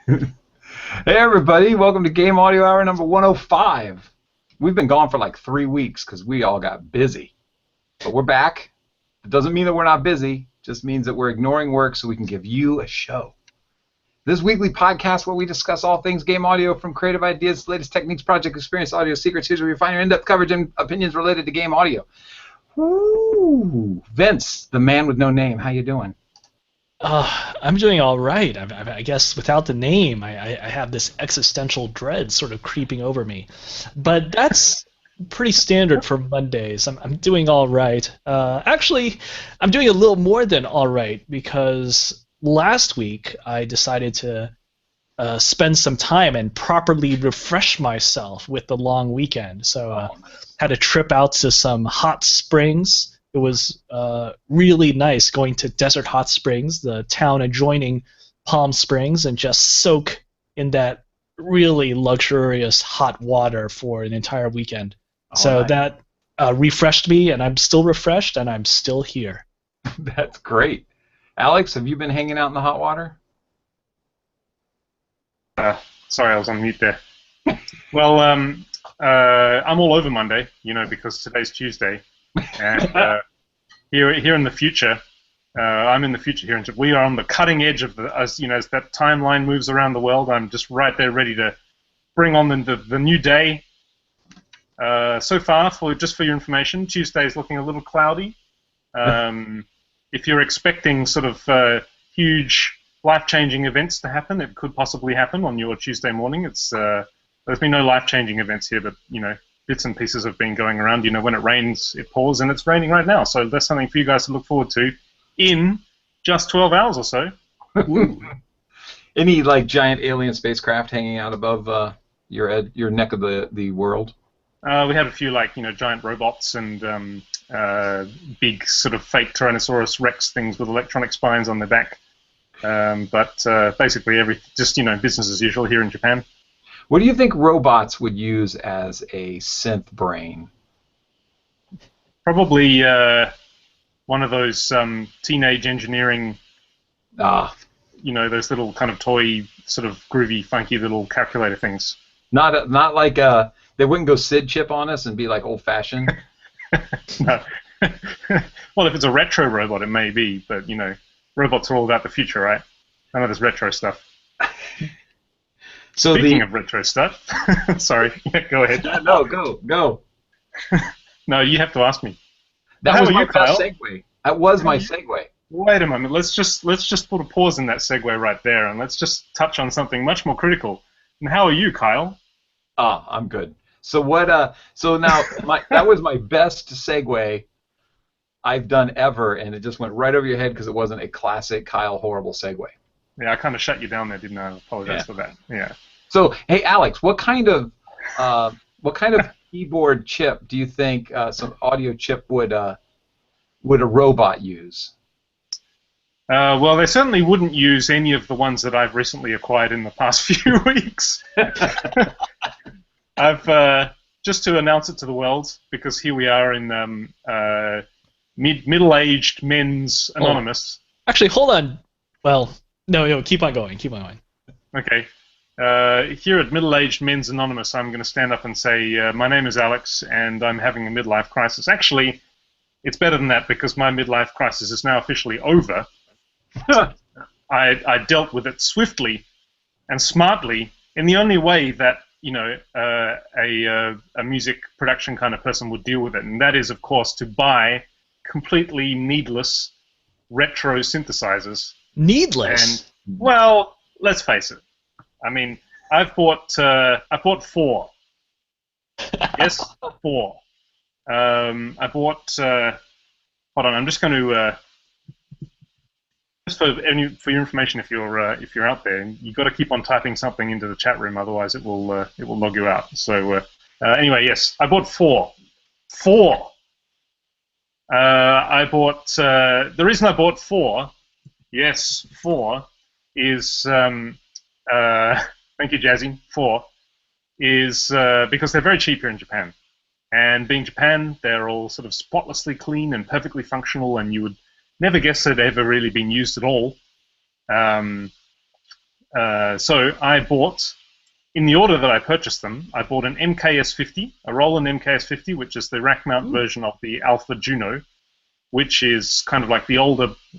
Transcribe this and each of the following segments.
Hey everybody, welcome to Game Audio Hour number 105. We've been gone for like 3 weeks because we all got busy. But we're back. It doesn't mean that we're not busy, it just means that we're ignoring work so we can give you a show. This weekly podcast where we discuss all things game audio, from creative ideas, latest techniques, project experience, audio secrets. Here's where you find your in-depth coverage and opinions related to game audio. Woo! Vince, the man with no name, how you doing? I'm doing all right. I guess without the name, I have this existential dread sort of creeping over me. But that's pretty standard for Mondays. I'm doing all right. Actually, I'm doing a little more than all right because last week I decided to spend some time and properly refresh myself with the long weekend. So had a trip out to some hot springs. It was really nice going to Desert Hot Springs, the town adjoining Palm Springs, and just soak in that really luxurious hot water for an entire weekend. So Nice. that refreshed me, and I'm still refreshed, and I'm still here. That's great. Alex, have you been hanging out in the hot water? Sorry, I was on mute there. Well, I'm all over Monday, because today's Tuesday, and here in the future, I'm in the future here, and we are on the cutting edge of as that timeline moves around the world. I'm just right there, ready to bring on the new day. So far, for your information, Tuesday is looking a little cloudy. If you're expecting sort of huge life-changing events to happen, it could possibly happen on your Tuesday morning. There's been no life-changing events here, but bits and pieces have been going around. When it rains, it pours, and it's raining right now. So that's something for you guys to look forward to in just 12 hours or so. Any like giant alien spacecraft hanging out above your neck of the world? We have a few giant robots and big sort of fake Tyrannosaurus Rex things with electronic spines on their back. But basically, business as usual here in Japan. What do you think robots would use as a synth brain? Probably one of those teenage engineering, those little kind of toy, sort of groovy, funky little calculator things. Not like they wouldn't go SID chip on us and be like old-fashioned. No. Well, if it's a retro robot, it may be, but robots are all about the future, right? None of this retro stuff. So Speaking of retro stuff, sorry, go ahead. No, go. No, you have to ask me. That How was are my you, Kyle? best segue. That was my segue. Wait a moment. Let's just put a pause in that segue right there, and let's just touch on something much more critical. And how are you, Kyle? I'm good. So what? So now that was my best segue I've done ever, and it just went right over your head because it wasn't a classic Kyle horrible segue. Yeah, I kind of shut you down there, didn't I? I apologize for that. Yeah. So, hey, Alex, what kind of keyboard chip do you think some audio chip would a robot use? Well, they certainly wouldn't use any of the ones that I've recently acquired in the past few weeks. I've just to announce it to the world, because here we are in middle-aged men's anonymous. Actually, hold on. Well, no, keep on going. Okay. Here at Middle-Aged Men's Anonymous, I'm going to stand up and say, my name is Alex, and I'm having a midlife crisis. Actually, it's better than that, because my midlife crisis is now officially over. I dealt with it swiftly and smartly in the only way that a music production kind of person would deal with it, and that is, of course, to buy completely needless retro synthesizers. Needless? And, well, let's face it. I mean, I bought 4. Yes, 4. I bought. Hold on, I'm just going to. Just for your information, if you're out there, you've got to keep on typing something into the chat room, otherwise it will log you out. So anyway, yes, I bought 4. 4. I bought. The reason I bought 4, yes, 4, is thank you, Jazzy. 4 is because they're very cheap here in Japan, and being Japan, they're all sort of spotlessly clean and perfectly functional, and you would never guess they'd ever really been used at all. So I bought, in the order that I purchased them, I bought an MKS50, a Roland MKS50, which is the rack mount version of the Alpha Juno, which is kind of like the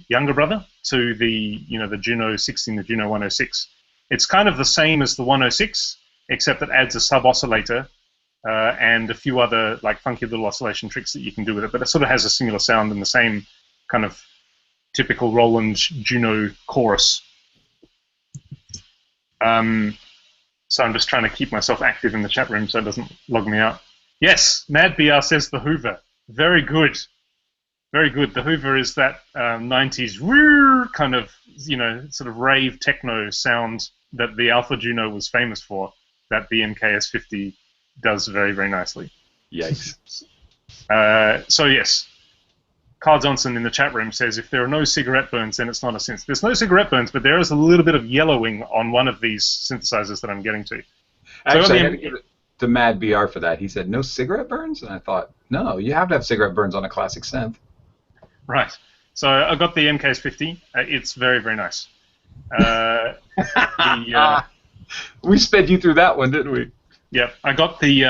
younger brother to the the Juno 16, the Juno 106. It's kind of the same as the 106, except it adds a sub oscillator and a few other like funky little oscillation tricks that you can do with it. But it sort of has a similar sound and the same kind of typical Roland Juno chorus. So I'm just trying to keep myself active in the chat room so it doesn't log me out. Yes, Mad BR says the Hoover. Very good. Very good. The Hoover is that 90s kind of, sort of rave techno sound that the Alpha Juno was famous for, that the MKS50 does very, very nicely. Yikes. So yes, Carl Johnson in the chat room says if there are no cigarette burns, then it's not a synth. There's no cigarette burns, but there is a little bit of yellowing on one of these synthesizers that I'm getting to. Actually, I had to give it to Mad BR for that. He said, no cigarette burns? And I thought, no, you have to have cigarette burns on a classic synth. Right. So I got the MKS50. It's very, very nice. We sped you through that one, didn't we? Yeah. I got the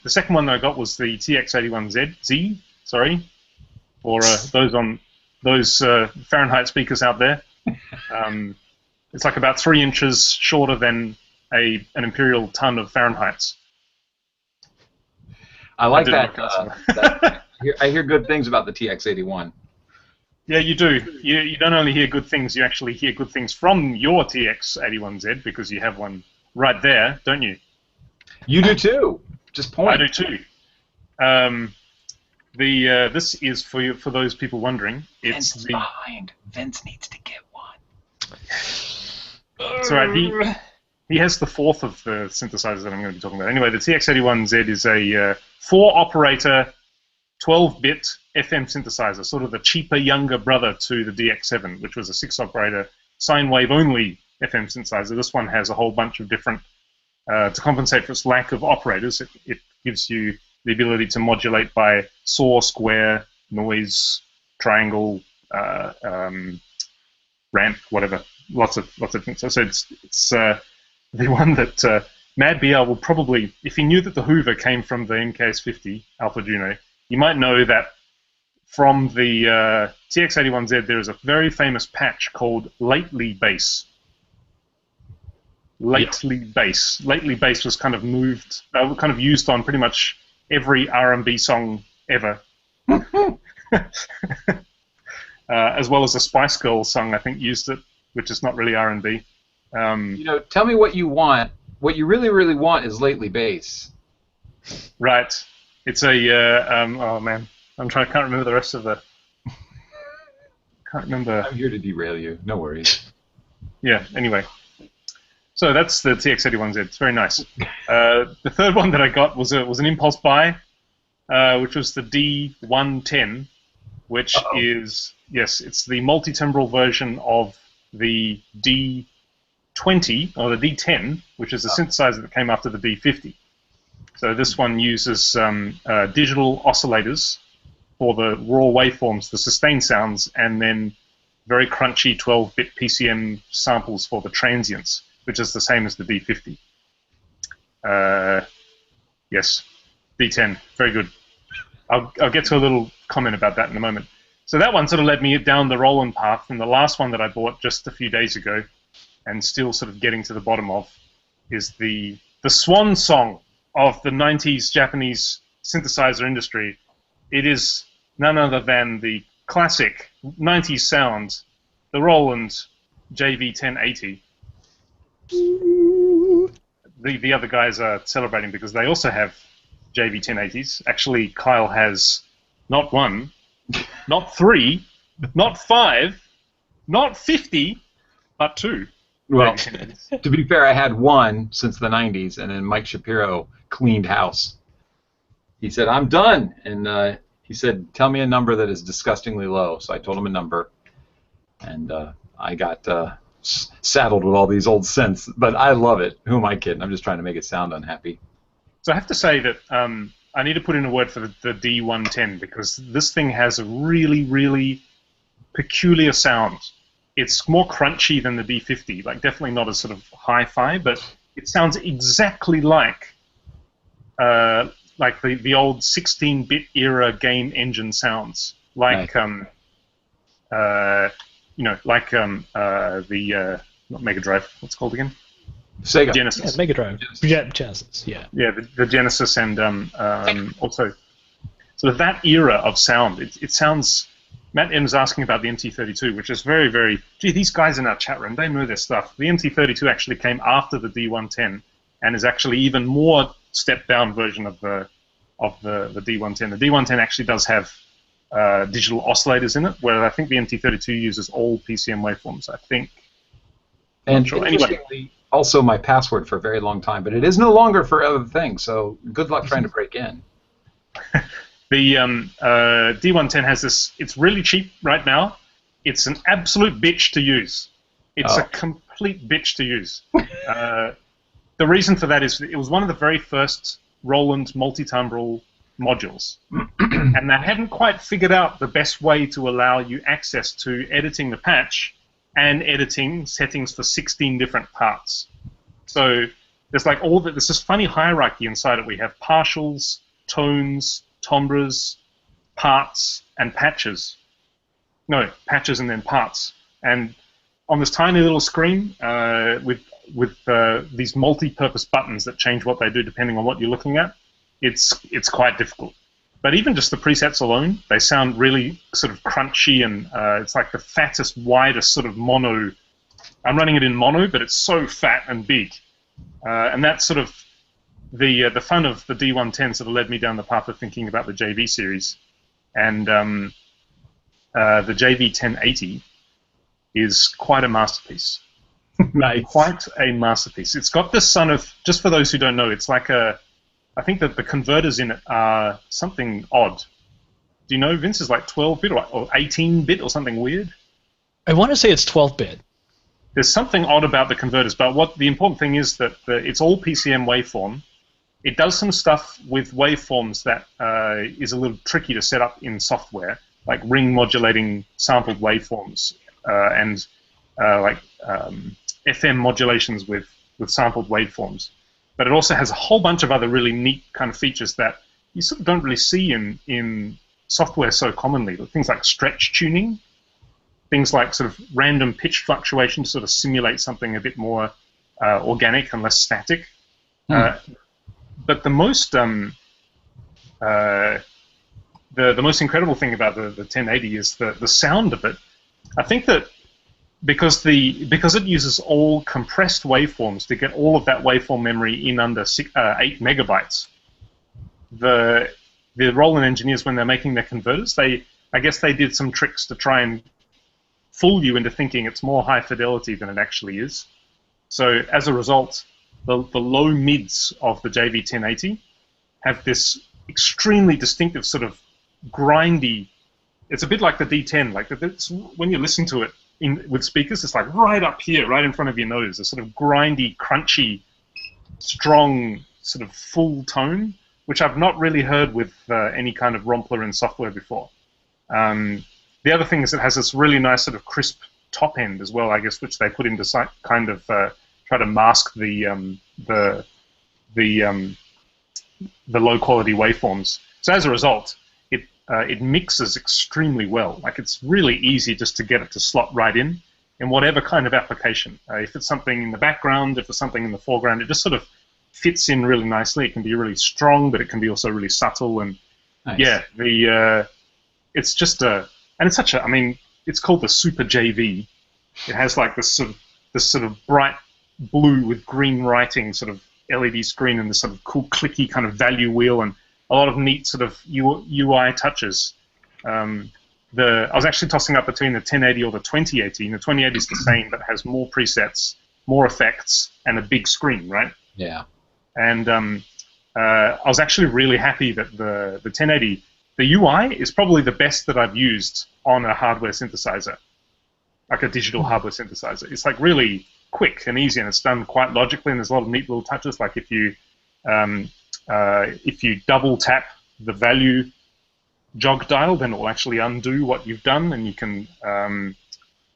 second one that I got was the TX81Z, sorry, for those Fahrenheit speakers out there. It's like about 3 inches shorter than an imperial ton of Fahrenheits. I like that. I hear good things about the TX81. Yeah, you do. You don't only hear good things, you actually hear good things from your TX81Z because you have one right there, don't you? You do too. Just point. I do too. This is for those people wondering. It's Vince behind. Vince needs to get one. That's right. He has the fourth of the synthesizers that I'm going to be talking about. Anyway, the TX81Z is a 4-operator, 12-bit FM synthesizer, sort of the cheaper, younger brother to the DX7, which was a 6-operator, sine wave-only FM synthesizer. This one has a whole bunch of different, to compensate for its lack of operators, it gives you the ability to modulate by saw, square, noise, triangle, ramp, whatever. Lots of things. So it's the one that Mad BR will probably, if he knew that the Hoover came from the MKS50 Alpha Juno, you might know that from the TX81Z there is a very famous patch called Lately Bass. Lately Bass. Lately Bass was kind of used on pretty much every R&B song ever. As well as a Spice Girls song, I think, used it, which is not really R&B. Tell me what you want. What you really, really want is Lately Bass. Right. It's a oh man, can't remember the rest of the. Can't remember. I'm here to derail you. No worries. Yeah. Anyway, so that's the TX81Z. It's very nice. The third one that I got was an impulse buy, which was the D110, which is it's the multi-timbral version of the D20 or the D10, which is the synthesizer that came after the D50. So this one uses digital oscillators for the raw waveforms, the sustained sounds, and then very crunchy 12-bit PCM samples for the transients, which is the same as the D50. Yes, D10, very good. I'll get to a little comment about that in a moment. So that one sort of led me down the Roland path, and the last one that I bought just a few days ago, and still sort of getting to the bottom of, is the swan song of the 90s Japanese synthesizer industry. It is none other than the classic 90s sound, the Roland JV1080. The other guys are celebrating because they also have JV1080s. Actually, Kyle has not one, not 3, not 5, not 50, but 2. Well, to be fair, I had one since the 90s, and then Mike Shapiro cleaned house. He said, I'm done. And he said, tell me a number that is disgustingly low. So I told him a number, and I got saddled with all these old synths. But I love it. Who am I kidding? I'm just trying to make it sound unhappy. So I have to say that I need to put in a word for the D110 because this thing has a really, really peculiar sound. it's more crunchy than the D50. Like definitely not as sort of hi-fi, but it sounds exactly like the old 16-bit era game engine sounds. Like Nice. not Mega Drive. What's it called again? Sega. Yeah, Genesis. Mega Drive. Genesis, yeah. Yeah, the Genesis and also sort of that era of sound. It sounds. Matt M's asking about the MT32, which is very, very. Gee, these guys in our chat room, they know their stuff. The MT32 actually came after the D110 and is actually even more stepped down version of the D110. The D110 actually does have digital oscillators in it, where I think the MT32 uses all PCM waveforms. I think. And sure. interestingly, also my password for a very long time, but it is no longer for other things. So good luck trying to break in. The D110 has this. It's really cheap right now. It's an absolute bitch to use. It's a complete bitch to use. The reason for that is it was one of the very first Roland multi-timbral modules, and they hadn't quite figured out the best way to allow you access to editing the patch and editing settings for 16 different parts. So there's like there's this funny hierarchy inside it. We have partials, tones, timbres, parts, and patches. No, patches and then parts. And on this tiny little screen with these multi-purpose buttons that change what they do depending on what you're looking at, it's quite difficult. But even just the presets alone, they sound really sort of crunchy, and it's like the fattest, widest sort of mono. I'm running it in mono, but it's so fat and big. And that's sort of the fun of the D110 sort of led me down the path of thinking about the JV series. And the JV1080 is quite a masterpiece. Nice. Quite a masterpiece. It's got this son of, just for those who don't know, it's like I think that the converters in it are something odd. Do you know, Vince, is like 12-bit or 18-bit or something weird? I want to say it's 12-bit. There's something odd about the converters, but what the important thing is that it's all PCM waveform. It does some stuff with waveforms that is a little tricky to set up in software, like ring modulating sampled waveforms and FM modulations with sampled waveforms. But it also has a whole bunch of other really neat kind of features that you sort of don't really see in software so commonly. Things like stretch tuning, things like sort of random pitch fluctuation to sort of simulate something a bit more organic and less static. But the most the most incredible thing about the 1080 is the sound of it. I think that because it uses all compressed waveforms to get all of that waveform memory in under 8 megabytes, the Roland engineers, when they're making their converters, I guess they did some tricks to try and fool you into thinking it's more high fidelity than it actually is. So as a result, the low mids of the JV1080 have this extremely distinctive sort of grindy. It's a bit like the D10. Like when you listen to it with speakers, it's like right up here, right in front of your nose. A sort of grindy, crunchy, strong, sort of full tone, which I've not really heard with any kind of Rompler in software before. The other thing is it has this really nice sort of crisp top end as well, I guess, which they put into kind of try to mask the low quality waveforms. So as a result, it mixes extremely well. Like it's really easy just to get it to slot right in whatever kind of application. If it's something in the background, if it's something in the foreground, it just sort of fits in really nicely. It can be really strong, but it can be also really subtle. And Nice. yeah, it's just and it's such a. I mean, it's called the Super JV. It has like this sort of bright blue with green writing sort of LED screen and this sort of cool clicky kind of value wheel and a lot of neat sort of UI touches. I was actually tossing up between the 1080 or the 2080. The 2080 is the same, but has more presets, more effects, and a big screen, right? Yeah. And I was actually really happy that the 1080, the UI is probably the best that I've used on a hardware synthesizer, like a digital hardware synthesizer. It's like really quick and easy, and it's done quite logically, and there's a lot of neat little touches, like if you double tap the value jog dial, then it will actually undo what you've done, and you can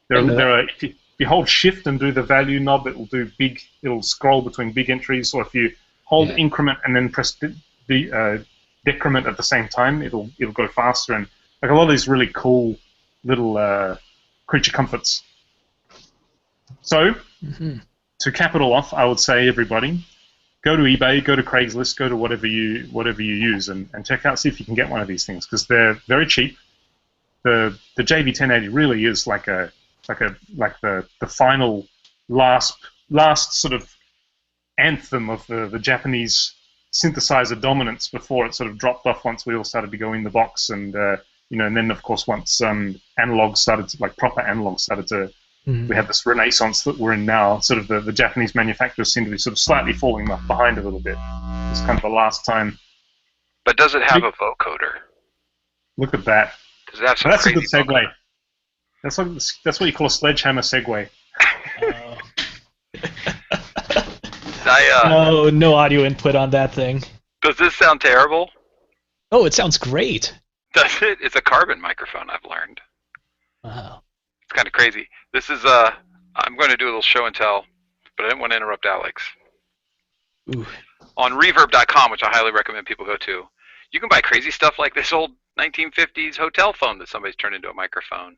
There are if you hold Shift and do the value knob, it'll scroll between big entries, or if you hold increment and then press the decrement at the same time, it'll go faster, and like a lot of these really cool little creature comforts. So to cap it all off, I would say everybody go to eBay, go to Craigslist, go to whatever you use, and check out, see if you can get one of these things, because they're very cheap. The JV1080 really is like the final last sort of anthem of the Japanese synthesizer dominance before it sort of dropped off once we all started to go in the box, and and then of course once analog started to, like proper analog started to, we have this renaissance that we're in now. Sort of the Japanese manufacturers seem to be sort of slightly falling behind a little bit. It's kind of the last time. But does it have a vocoder? Look at that. Does it have some That's a good crazy segue. That's what you call a sledgehammer segue. No audio input on that thing. Does this sound terrible? Oh, it sounds great. Does it? It's a carbon microphone, I've learned. Wow. It's kind of crazy. This is I'm going to do a little show and tell, but I didn't want to interrupt Alex. Ooh. On Reverb.com, which I highly recommend people go to, you can buy crazy stuff like this old 1950s hotel phone that somebody's turned into a microphone,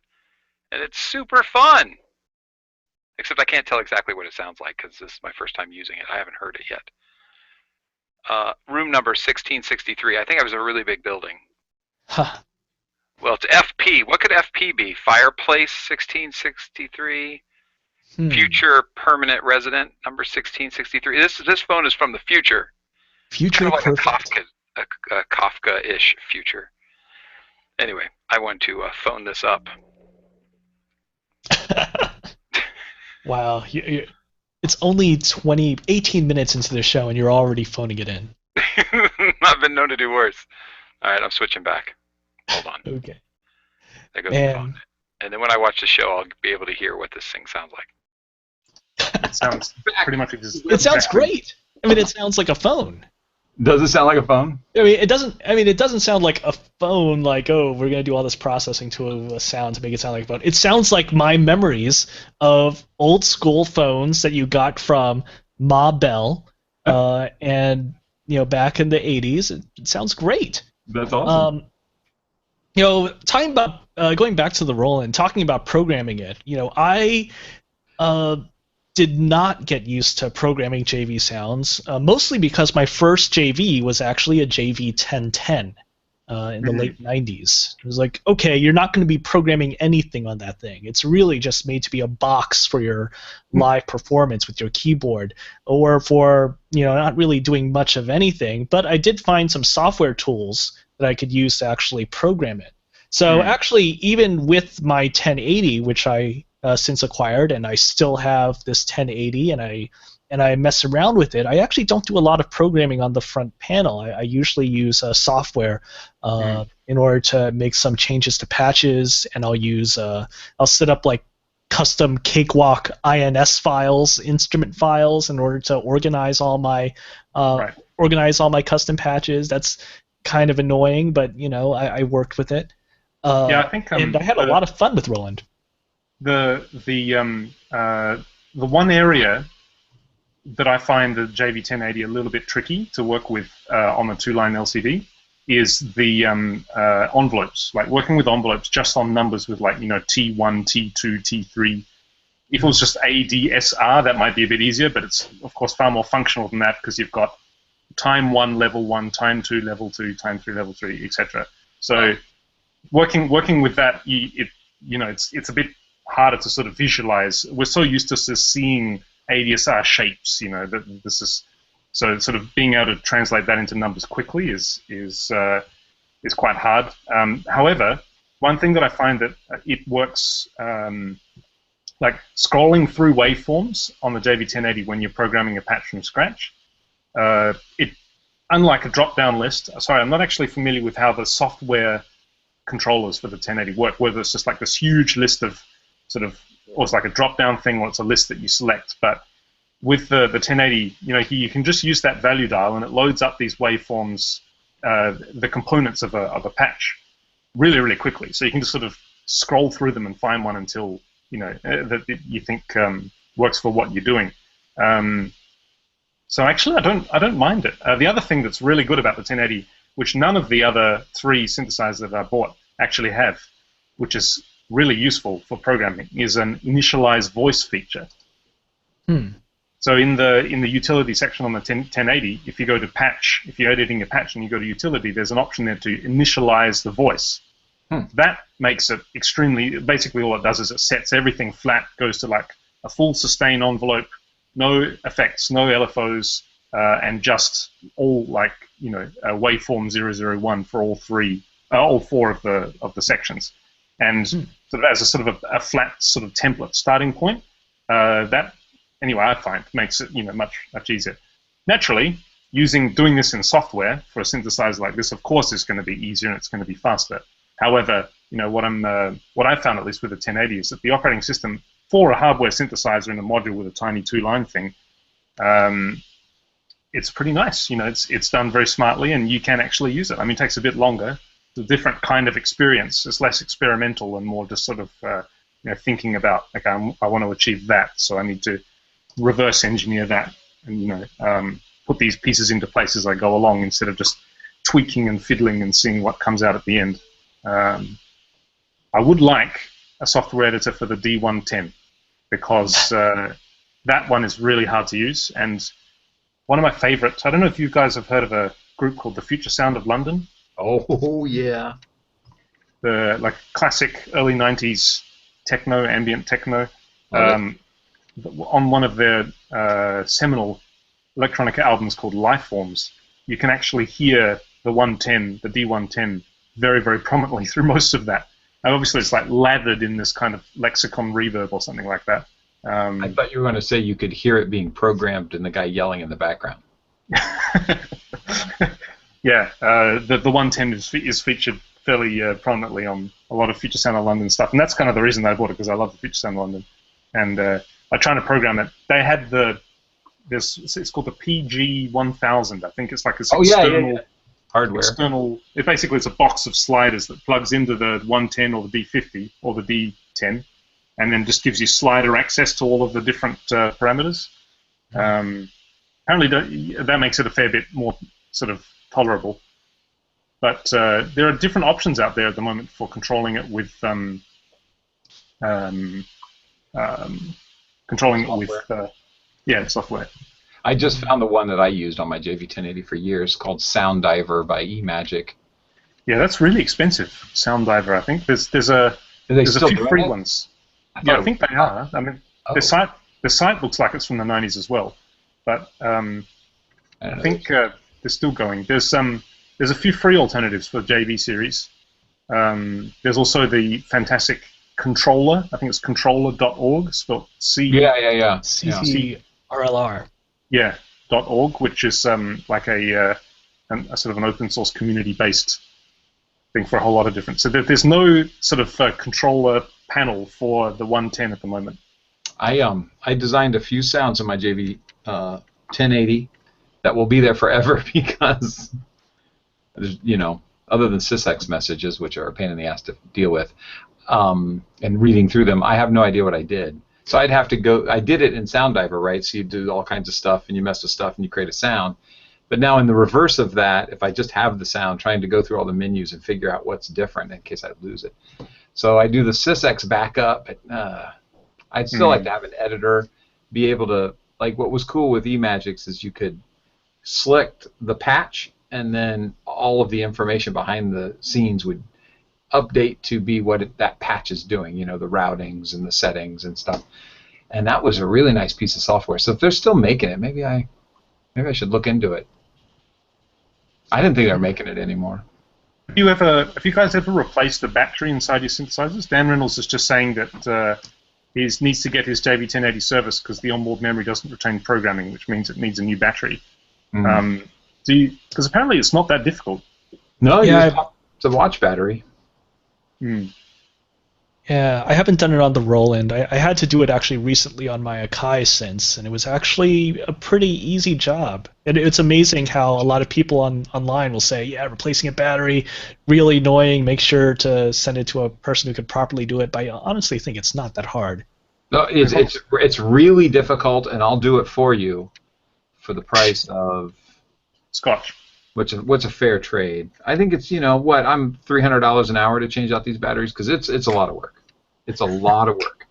and it's super fun. Except I can't tell exactly what it sounds like because this is my first time using it. I haven't heard it yet. Room number 1663. I think I was a really big building. Huh. Well, it's FP. What could FP be? Fireplace 1663. Future permanent resident number 1663. This phone is from the future. Future kind of like perfect. a Kafka-ish future. Anyway, I want to phone this up. Wow, it's only 18 minutes into the show, and you're already phoning it in. I've been known to do worse. All right, I'm switching back. Hold on. Okay. There goes the phone. And then when I watch the show, I'll be able to hear what this thing sounds like. It sounds pretty much exactly. It sounds great. I mean, it sounds like a phone. Does it sound like a phone? I mean, it doesn't sound like a phone. Like, oh, we're gonna do all this processing to a sound to make it sound like a phone. It sounds like my memories of old school phones that you got from Ma Bell, and back in the 80s. It sounds great. That's awesome. Talking about going back to the Roland, talking about programming it. I did not get used to programming JV sounds, mostly because my first JV was actually a JV 1010 in the late 90s. It was like, okay, you're not going to be programming anything on that thing. It's really just made to be a box for your live performance with your keyboard, or for not really doing much of anything. But I did find some software tools that I could use to actually program it. So actually, even with my 1080, which I since acquired, and I still have this 1080, and I mess around with it, I actually don't do a lot of programming on the front panel. I usually use software in order to make some changes to patches, and I'll set up like custom Cakewalk INS files, instrument files, in order to organize all my custom patches. That's kind of annoying, but I worked with it. I think and I had a lot of fun with Roland. The one area that I find the JV1080 a little bit tricky to work with on a 2-line LCD is the envelopes. Like working with envelopes just on numbers with like T1, T2, T3. If it was just ADSR, that might be a bit easier, but it's of course far more functional than that because you've got time 1 level 1, time 2 level 2, time 3 level 3, etc. So working with that, it's a bit harder to sort of visualize. We're so used to seeing ADSR shapes, that this is so sort of being able to translate that into numbers quickly is quite hard. However, one thing that I find that it works, like scrolling through waveforms on the JV1080 when you're programming a patch from scratch, unlike a drop-down list. Sorry, I'm not actually familiar with how the software controllers for the 1080 work, whether it's just like this huge list of or it's like a drop-down thing, or it's a list that you select. But with the 1080, you can just use that value dial, and it loads up these waveforms, the components of a patch, really, really quickly. So you can just sort of scroll through them and find one until that you think works for what you're doing. So actually, I don't mind it. The other thing that's really good about the 1080, which none of the other 3 synthesizers that I bought actually have, which is really useful for programming, is an initialize voice feature. So in the utility section on the 1080, if you go to patch, if you're editing a patch and you go to utility, there's an option there to initialize the voice. That makes it extremely, basically all it does is it sets everything flat, goes to like a full sustain envelope, no effects, no LFOs, and just all like, waveform 001 for all 4 of the sections. And sort of as a sort of a flat sort of template starting point, that, anyway, I find makes it, much easier. Naturally, doing this in software for a synthesizer like this, of course, is going to be easier and it's going to be faster. However, what I found, at least with the 1080, is that the operating system for a hardware synthesizer in a module with a tiny 2-line thing, it's pretty nice. It's done very smartly, and you can actually use it. I mean, it takes a bit longer. It's a different kind of experience. It's less experimental and more just sort of thinking about, okay, I want to achieve that, so I need to reverse engineer that and put these pieces into place as I go along instead of just tweaking and fiddling and seeing what comes out at the end. I would like a software editor for the D110 because that one is really hard to use, and one of my favorites, I don't know if you guys have heard of a group called the Future Sound of London. Oh, yeah. The classic early 90s techno, ambient techno. On one of their seminal electronic albums called Lifeforms, you can actually hear the D110, very, very prominently through most of that. And obviously, it's like lathered in this kind of lexicon reverb or something like that. I thought you were going to say you could hear it being programmed and the guy yelling in the background. Yeah, the 110 is featured fairly prominently on a lot of Future Sound of London stuff, and that's kind of the reason I bought it, because I love the Future Sound of London. And I'm trying to program it. They had it's called the PG1000. I think it's like this external hardware. Basically, it's a box of sliders that plugs into the 110 or the D50 or the D10, and then just gives you slider access to all of the different parameters. Apparently, that makes it a fair bit more sort of tolerable. But there are different options out there at the moment for controlling it with software. I just found the one that I used on my JV1080 for years, called Sound Diver by eMagic. Yeah, that's really expensive. Sound Diver, I think. There's a few free ones. I think they are. I mean, the site looks like it's from the 90s as well, but I think they're still going. There's a few free alternatives for the JV series. There's also the fantastic Controller. I think it's controller.org, spelled C. CCRLR. Yeah, .org, which is like a sort of an open source community-based thing for a whole lot of different. So there's no sort of controller panel for the 110 at the moment. I designed a few sounds in my JV 1080 that will be there forever because, other than sysx messages, which are a pain in the ass to deal with, and reading through them, I have no idea what I did. So I'd have to go. I did it in Sound Diver, right? So you do all kinds of stuff, and you mess with stuff, and you create a sound. But now in the reverse of that, if I just have the sound, trying to go through all the menus and figure out what's different in case I lose it. So I do the sysx backup. I'd still like to have an editor, be able to, like, what was cool with eMagic is you could select the patch, and then all of the information behind the scenes would update to be what that patch is doing, the routings and the settings and stuff. And that was a really nice piece of software. So if they're still making it, maybe I should look into it. I didn't think they were making it anymore. Have you guys ever replaced the battery inside your synthesizers? Dan Reynolds is just saying that he needs to get his JV1080 serviced because the onboard memory doesn't retain programming, which means it needs a new battery. Because apparently it's not that difficult. No, it's a watch battery. Yeah, Yeah, I haven't done it on the Roland. I had to do it actually recently on my Akai Sense, and it was actually a pretty easy job. And it's amazing how a lot of people online will say, yeah, replacing a battery, really annoying, make sure to send it to a person who could properly do it. But I honestly think it's not that hard. No, it's really difficult, and I'll do it for you for the price of Scotch. what's a fair trade. I think it's what I'm $300 an hour to change out these batteries because it's a lot of work. It's a lot of work.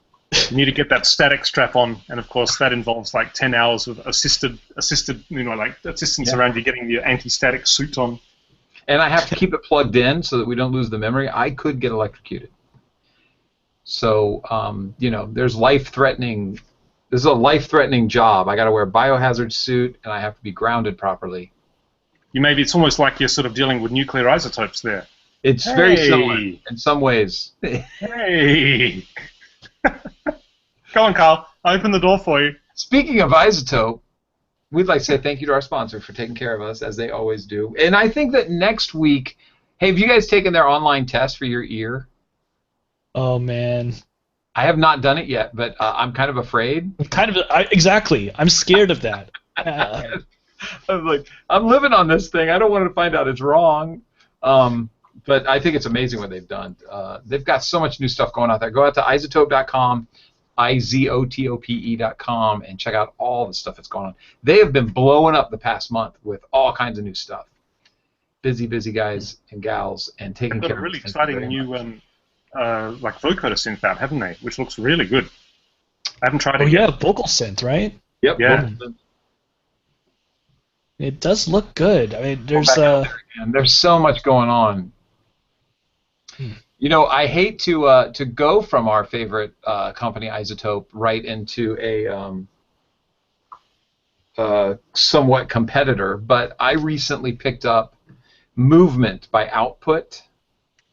You need to get that static strap on, and of course that involves like 10 hours of assisted, like assistance around you getting the anti-static suit on. And I have to keep it plugged in so that we don't lose the memory. I could get electrocuted. So there's life-threatening. This is a life-threatening job. I got to wear a biohazard suit, and I have to be grounded properly. It's almost like you're sort of dealing with nuclear isotopes there. It's very similar in some ways. Hey! Go on, Carl. I'll open the door for you. Speaking of isotope, we'd like to say thank you to our sponsor for taking care of us, as they always do. And I think that next week, hey, have you guys taken their online test for your ear? Oh, man. I have not done it yet, but I'm kind of afraid. Exactly. I'm scared of that. I'm like, I'm living on this thing. I don't want to find out it's wrong. But I think it's amazing what they've done. They've got so much new stuff going out there. Go out to izotope.com, izotope.com, and check out all the stuff that's going on. They have been blowing up the past month with all kinds of new stuff. Busy guys and gals, and taking care of a really exciting new like vocoder synth out, haven't they? Which looks really good. I haven't tried it yet. Oh, yeah, vocal synth, right? Yep. Yeah. It does look good. I mean, there's so much going on. I hate to go from our favorite company, Isotope, right into a somewhat competitor, but I recently picked up Movement by Output.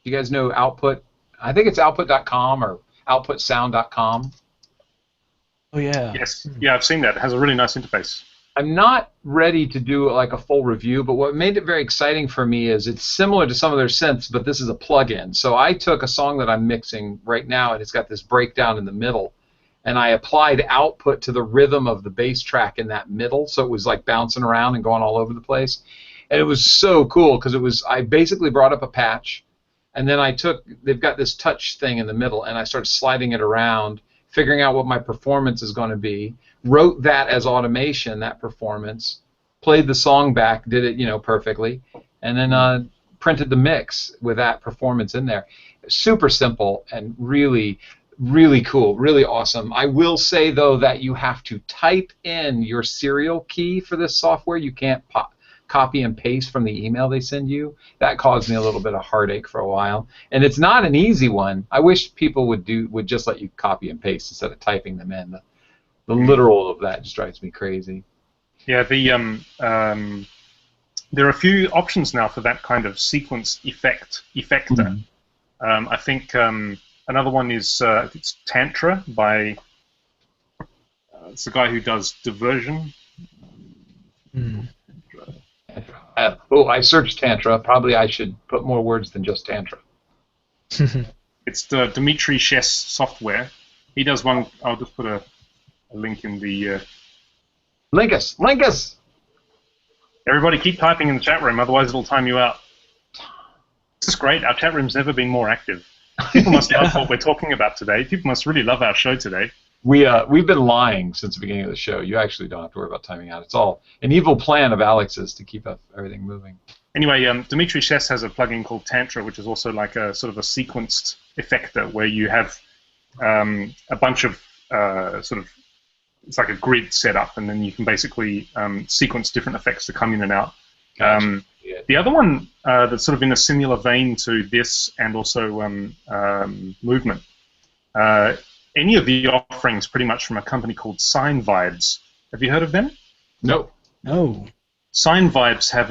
You guys know Output? I think it's output.com or outputsound.com. Oh, yeah. Yes. Yeah, I've seen that. It has a really nice interface. I'm not ready to do like a full review, but what made it very exciting for me is it's similar to some of their synths, but this is a plug-in. So I took a song that I'm mixing right now, and it's got this breakdown in the middle, and I applied output to the rhythm of the bass track in that middle, so it was like bouncing around and going all over the place. And it was so cool because I basically brought up a patch, and then they've got this touch thing in the middle, and I started sliding it around, figuring out what my performance is going to be, wrote that as automation, that performance, played the song back, did it perfectly, and then printed the mix with that performance in there. Super simple and really, really cool, really awesome. I will say, though, that you have to type in your serial key for this software. You can't copy and paste from the email they send you. That caused me a little bit of heartache for a while, and it's not an easy one. I wish people would just let you copy and paste instead of typing them in. The literal of that just drives me crazy. Yeah, there are a few options now for that kind of sequence effector. Mm-hmm. I think another one is it's Tantra by it's the guy who does Diversion. Mm. I searched Tantra. Probably I should put more words than just Tantra. It's the Dimitri Chess software. He does one. I'll just put a link in the... Link us! Everybody keep typing in the chat room, otherwise it'll time you out. This is great. Our chat room's never been more active. People must love what we're talking about today. People must really love our show today. We've been lying since the beginning of the show. You actually don't have to worry about timing out. It's all an evil plan of Alex's to keep everything moving. Anyway, Dimitri Chess has a plugin called Tantra, which is also like a sort of a sequenced effector where you have a bunch of sort of... It's like a grid set up, and then you can basically sequence different effects to come in and out. Gotcha. The other one that's sort of in a similar vein to this and also Movement, any of the offerings pretty much from a company called Sine Vibes. Have you heard of them? No. Sine Vibes have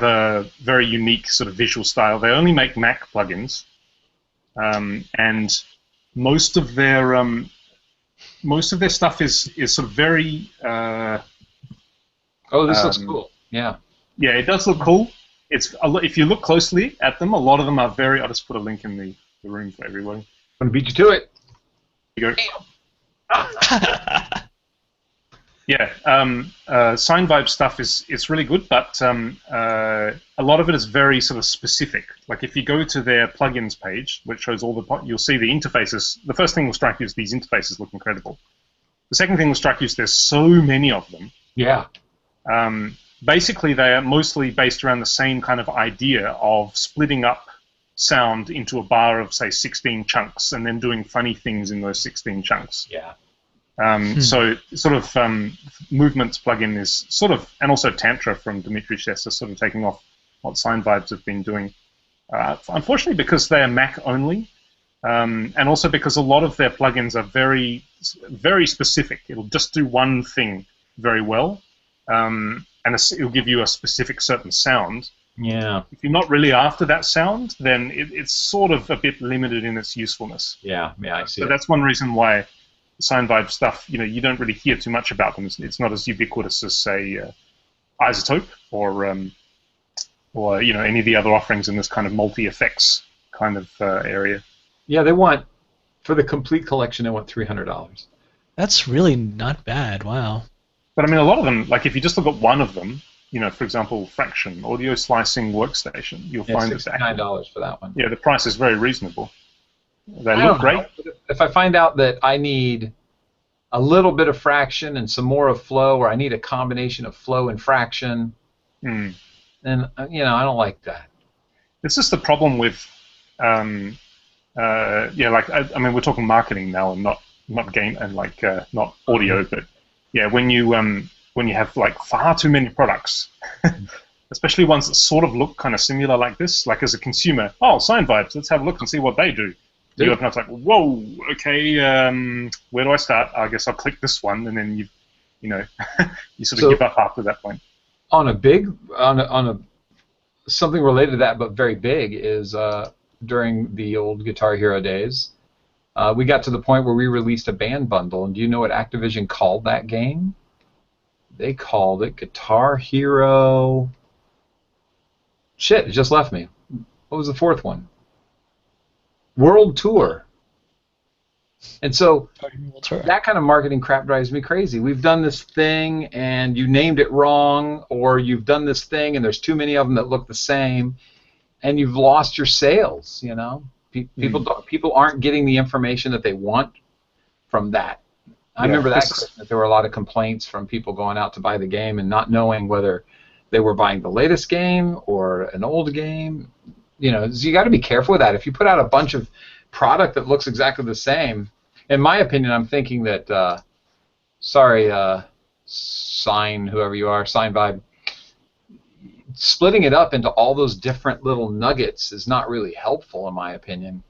a very unique sort of visual style. They only make Mac plugins, and most of their stuff is sort of very. This looks cool. Yeah. Yeah, it does look cool. if you look closely at them, a lot of them are very. I'll just put a link in the room for everybody. I'm gonna beat you to it. There you go. Yeah, Sign Vibe stuff is really good, but a lot of it is very sort of specific. Like if you go to their plugins page, which shows all you'll see the interfaces. The first thing will strike you is these interfaces look incredible. The second thing will strike you is there's so many of them. Yeah. Basically, they are mostly based around the same kind of idea of splitting up sound into a bar of, say, 16 chunks, and then doing funny things in those 16 chunks. Yeah. So sort of Movements plugin is sort of, and also Tantra from Dimitri Chess is sort of taking off what Sign Vibes have been doing. Unfortunately, because they are Mac only, and also because a lot of their plugins are very, very specific. It'll just do one thing very well, and it'll give you a specific certain sound. Yeah. If you're not really after that sound, then it's sort of a bit limited in its usefulness. Yeah, I see. So that's one reason why Sign Vibe stuff, you don't really hear too much about them. It's not as ubiquitous as, say, Isotope or any of the other offerings in this kind of multi-effects kind of area. Yeah, for the complete collection, they want $300. That's really not bad. Wow. But I mean, a lot of them, like if you just look at one of them, for example, Fraction, audio slicing workstation, you'll find that $69 for that one. Yeah, the price is very reasonable. They look great. If I find out that I need a little bit of fraction and some more of flow, or I need a combination of flow and fraction, then I don't like that. It's just the problem with, I mean, we're talking marketing now and not game and not audio, but yeah, when you have like far too many products, especially ones that sort of look kind of similar like this, like as a consumer, Sign Vibes, let's have a look and see what they do. You open up, it's like, whoa, okay, where do I start? I guess I'll click this one, and then you sort of give up after that point. On something related to that, but very big, is during the old Guitar Hero days, we got to the point where we released a band bundle, and do you know what Activision called that game? They called it Guitar Hero. Shit, it just left me. What was the fourth one? World Tour. And so that kind of marketing crap drives me crazy. We've done this thing and you named it wrong, or you've done this thing and there's too many of them that look the same, and you've lost your sales. People aren't getting the information that they want from that. I remember that there were a lot of complaints from people going out to buy the game and not knowing whether they were buying the latest game or an old game. So you got to be careful with that. If you put out a bunch of product that looks exactly the same, in my opinion, I'm thinking that, Sign Vibe, splitting it up into all those different little nuggets is not really helpful, in my opinion.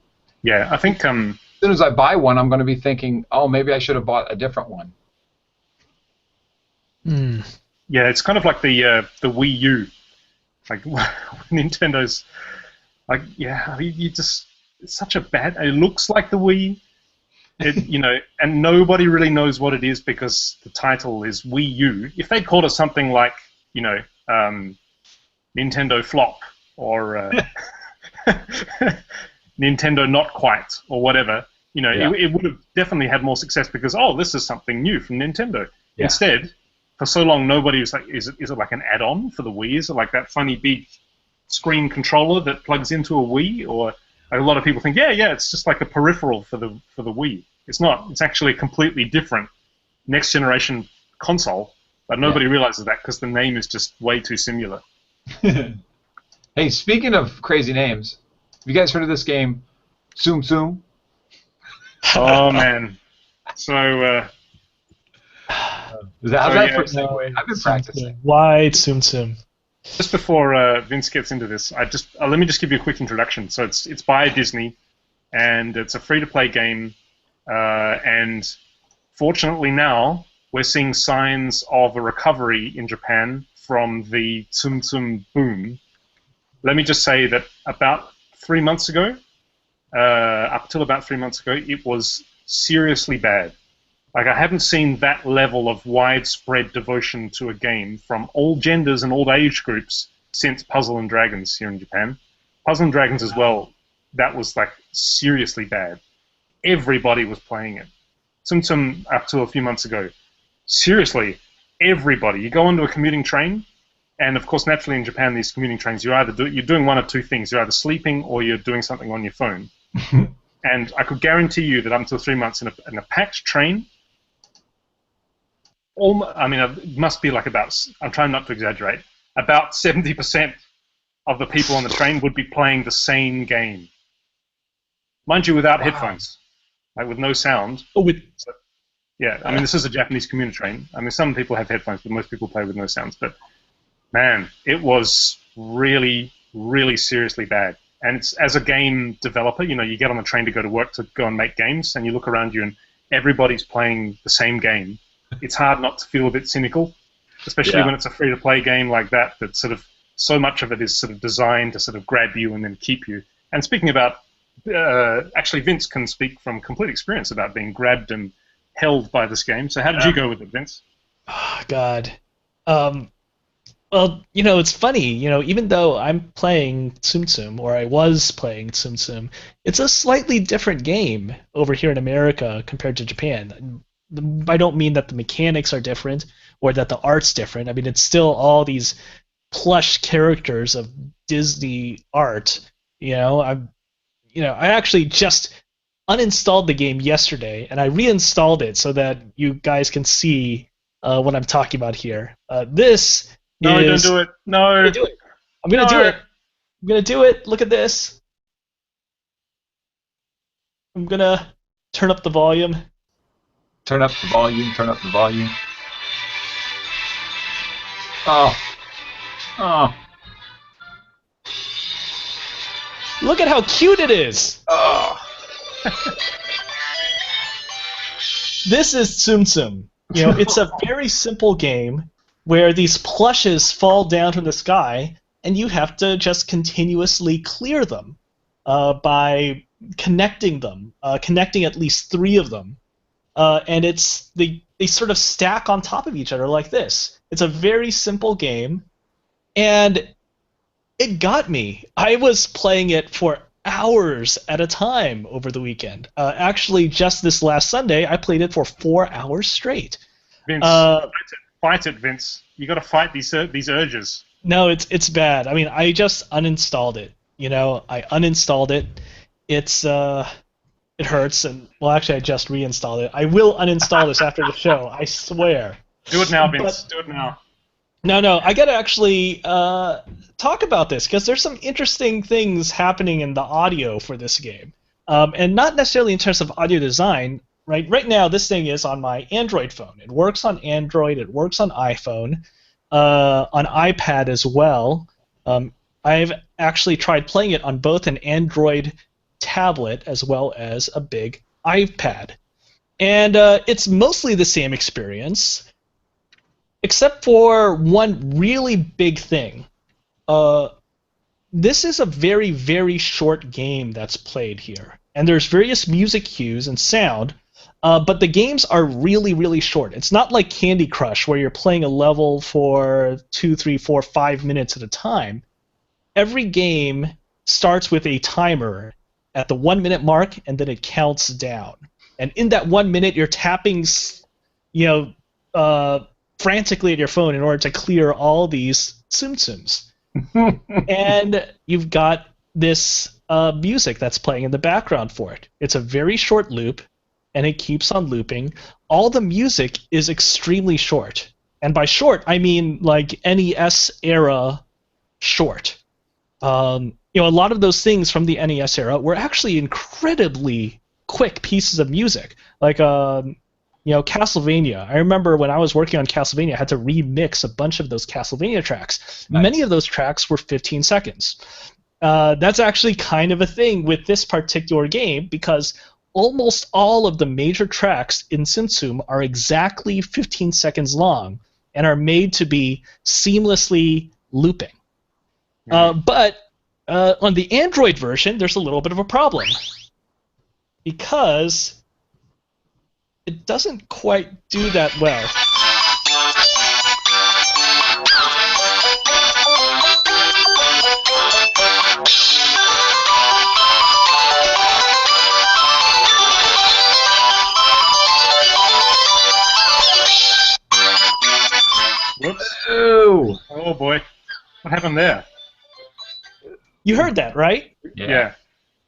Yeah, I think. As soon as I buy one, I'm going to be thinking, maybe I should have bought a different one. Yeah, it's kind of like the Wii U, like Nintendo's. Like, it's such a bad. It looks like the Wii, and nobody really knows what it is because the title is Wii U. If they called it something like, Nintendo Flop or Nintendo Not Quite or whatever, it would have definitely had more success because this is something new from Nintendo. Yeah. Instead, for so long, nobody was like, is it like an add-on for the Wii? Is it like that funny big screen controller that plugs into a Wii? Or a lot of people think, it's just like a peripheral for the Wii. It's not. It's actually a completely different next generation console, but nobody realizes that because the name is just way too similar. Hey, speaking of crazy names, have you guys heard of this game, Tsum Tsum? Oh man, so. How's that for a segue? I've been practicing. Why Tsum Tsum? Just before Vince gets into this, let me just give you a quick introduction. So it's by Disney, and it's a free-to-play game, and fortunately now we're seeing signs of a recovery in Japan from the Tsum Tsum boom. Let me just say that about 3 months ago, up till about 3 months ago, it was seriously bad. Like, I haven't seen that level of widespread devotion to a game from all genders and all age groups since Puzzle and Dragons here in Japan. Puzzle and Dragons as well, that was like seriously bad. Everybody was playing it. Tsum Tsum up to a few months ago. Seriously, everybody. You go onto a commuting train, and of course, naturally in Japan, these commuting trains, you're doing one of two things. You're either sleeping or you're doing something on your phone. And I could guarantee you that up until 3 months in a packed train, it must be like about, I'm trying not to exaggerate, about 70% of the people on the train would be playing the same game. Mind you, without headphones, like with no sound. Yeah, I mean, this is a Japanese commuter train. I mean, some people have headphones, but most people play with no sounds. But, man, it was really, really seriously bad. And it's, as a game developer, you get on the train to go to work to go and make games, and you look around you and everybody's playing the same game. It's hard not to feel a bit cynical, especially when it's a free-to-play game like that sort of so much of it is sort of designed to sort of grab you and then keep you. And speaking about, actually, Vince can speak from complete experience about being grabbed and held by this game. So how did you go with it, Vince? Oh, God. Well, it's funny, even though I'm playing Tsum Tsum, or I was playing Tsum Tsum, it's a slightly different game over here in America compared to Japan. I don't mean that the mechanics are different or that the art's different. I mean, it's still all these plush characters of Disney art. I actually just uninstalled the game yesterday, and I reinstalled it so that you guys can see what I'm talking about here. No, don't do it. No. I'm gonna do it. I'm gonna do it. Look at this. I'm gonna turn up the volume. Turn up the volume. Turn up the volume. Oh. Oh. Look at how cute it is. Oh. This is Tsum Tsum. It's a very simple game where these plushes fall down from the sky, and you have to just continuously clear them by connecting them, connecting at least 3 of them. And they sort of stack on top of each other like this. It's a very simple game, and it got me. I was playing it for hours at a time over the weekend. Actually, just this last Sunday, I played it for 4 hours straight. Vince, fight it, Vince. You got to fight these urges. No, it's bad. I mean, I just uninstalled it. I uninstalled it. It hurts, and well, actually, I just reinstalled it. I will uninstall this after the show. I swear. Do it now, Vince. Do it now. No, I gotta actually talk about this because there's some interesting things happening in the audio for this game, and not necessarily in terms of audio design. Right now, this thing is on my Android phone. It works on Android. It works on iPhone, on iPad as well. I've actually tried playing it on both an Android tablet as well as a big iPad, and it's mostly the same experience, except for one really big thing. This is a very, very short game that's played here, and there's various music cues and sound. But the games are really, really short. It's not like Candy Crush where you're playing a level for 2, 3, 4, 5 minutes at a time. Every game starts with a timer at the 1 minute mark, and then it counts down. And in that 1 minute, you're tapping, frantically at your phone in order to clear all these Tsum Tsums. And you've got this music that's playing in the background for it. It's a very short loop, and it keeps on looping. All the music is extremely short. And by short, I mean like NES era short. A lot of those things from the NES era were actually incredibly quick pieces of music. Like, Castlevania. I remember when I was working on Castlevania, I had to remix a bunch of those Castlevania tracks. Nice. Many of those tracks were 15 seconds. That's actually kind of a thing with this particular game because almost all of the major tracks in Tsum Tsum are exactly 15 seconds long and are made to be seamlessly looping. But on the Android version, there's a little bit of a problem because it doesn't quite do that well. boy. What happened there? You heard that, right? Yeah.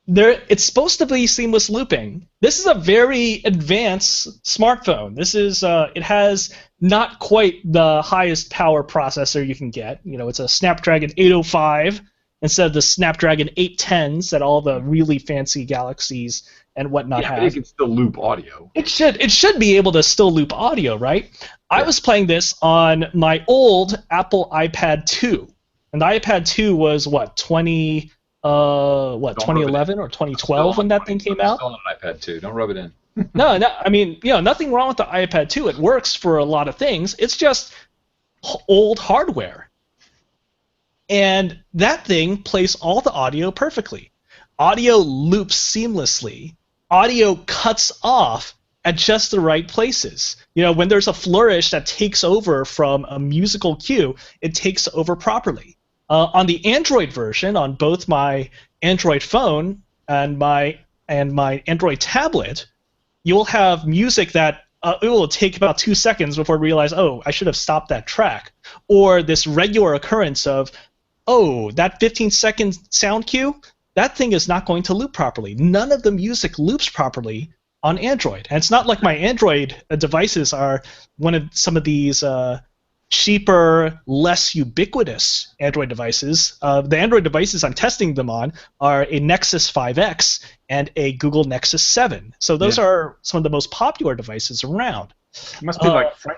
It's supposed to be seamless looping. This is a very advanced smartphone. This is it has not quite the highest power processor you can get. You know, it's a Snapdragon 805 instead of the Snapdragon 810s that all the really fancy Galaxies and whatnot have. But it can still loop audio. It should be able to still loop audio, right? I was playing this on my old Apple iPad 2, and the iPad 2 was what 2011 or 2012 when that thing came out? Still on an iPad 2. Don't rub it in. No, I mean, nothing wrong with the iPad 2. It works for a lot of things. It's just old hardware. And that thing plays all the audio perfectly. Audio loops seamlessly. Audio cuts off at just the right places. When there's a flourish that takes over from a musical cue, it takes over properly. On the Android version, on both my Android phone and my Android tablet, you'll have music that it will take about 2 seconds before you realize, oh, I should have stopped that track. Or this regular occurrence of, oh, that 15-second sound cue, that thing is not going to loop properly. None of the music loops properly on Android. And it's not like my Android devices are one of some of these cheaper, less ubiquitous Android devices. The Android devices I'm testing them on are a Nexus 5X and a Google Nexus 7. So those are some of the most popular devices around. It must be